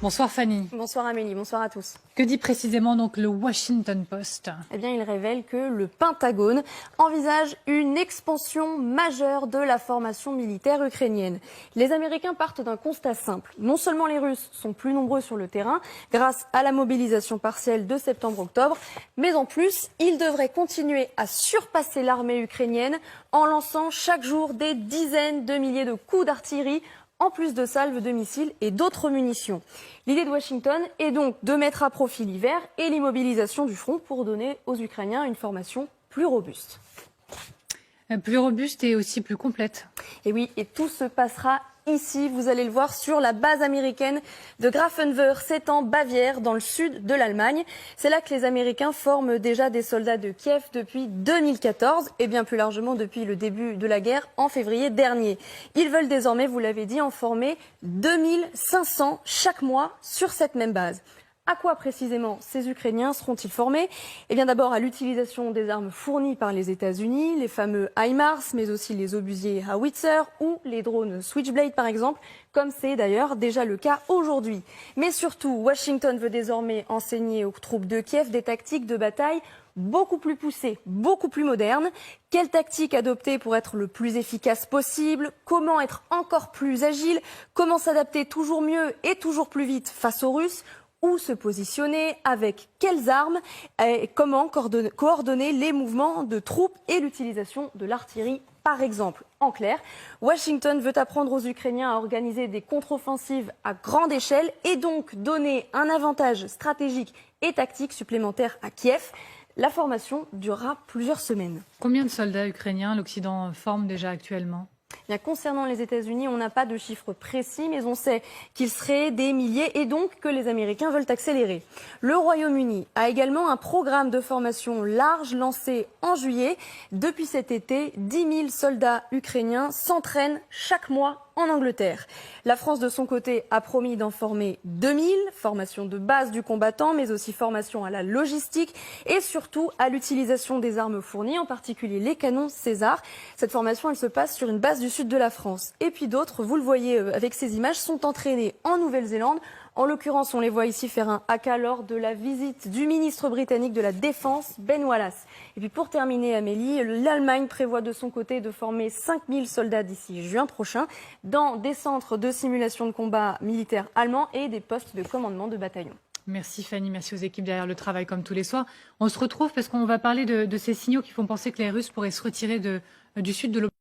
Bonsoir Fanny. Bonsoir Amélie, bonsoir à tous. Que dit précisément donc le Washington Post? Eh bien, il révèle que le Pentagone envisage une expansion majeure de la formation militaire ukrainienne. Les Américains partent d'un constat simple. Non seulement les Russes sont plus nombreux sur le terrain grâce à la mobilisation partielle de septembre-octobre, mais en plus, ils devraient continuer à surpasser l'armée ukrainienne en lançant chaque jour des dizaines de milliers de coups d'artillerie en plus de salves de missiles et d'autres munitions. L'idée de Washington est donc de mettre à profit l'hiver et l'immobilisation du front pour donner aux Ukrainiens une formation plus robuste. Plus robuste et aussi plus complète. Et oui, et tout se passera ici, vous allez le voir, sur la base américaine de Grafenwöhr, c'est en Bavière, dans le sud de l'Allemagne. C'est là que les Américains forment déjà des soldats de Kiev depuis 2014 et bien plus largement depuis le début de la guerre en février dernier. Ils veulent désormais, vous l'avez dit, en former 2500 chaque mois sur cette même base. À quoi précisément ces Ukrainiens seront-ils formés? Eh bien d'abord à l'utilisation des armes fournies par les États-Unis, les fameux HIMARS, mais aussi les obusiers Howitzer ou les drones Switchblade par exemple, comme c'est d'ailleurs déjà le cas aujourd'hui. Mais surtout, Washington veut désormais enseigner aux troupes de Kiev des tactiques de bataille beaucoup plus poussées, beaucoup plus modernes. Quelle tactique adopter pour être le plus efficace possible? Comment être encore plus agile? Comment s'adapter toujours mieux et toujours plus vite face aux Russes? Où se positionner, avec quelles armes, et comment coordonner les mouvements de troupes et l'utilisation de l'artillerie, par exemple. En clair, Washington veut apprendre aux Ukrainiens à organiser des contre-offensives à grande échelle et donc donner un avantage stratégique et tactique supplémentaire à Kiev. La formation durera plusieurs semaines. Combien de soldats ukrainiens l'Occident forme déjà actuellement? Bien, concernant les États-Unis, on n'a pas de chiffres précis, mais on sait qu'ils seraient des milliers et donc que les Américains veulent accélérer. Le Royaume-Uni a également un programme de formation large lancé en juillet. Depuis cet été, 10 000 soldats ukrainiens s'entraînent chaque mois en Angleterre. La France, de son côté, a promis d'en former 2000, formation de base du combattant, mais aussi formation à la logistique et surtout à l'utilisation des armes fournies, en particulier les canons César. Cette formation, elle se passe sur une base du sud de la France. Et puis d'autres, vous le voyez avec ces images, sont entraînés en Nouvelle-Zélande. En l'occurrence, on les voit ici faire un haka lors de la visite du ministre britannique de la Défense, Ben Wallace. Et puis pour terminer, Amélie, l'Allemagne prévoit de son côté de former 5000 soldats d'ici juin prochain dans des centres de simulation de combat militaires allemands et des postes de commandement de bataillon. Merci Fanny, merci aux équipes derrière le travail comme tous les soirs. On se retrouve parce qu'on va parler de ces signaux qui font penser que les Russes pourraient se retirer du sud de l'Ukraine.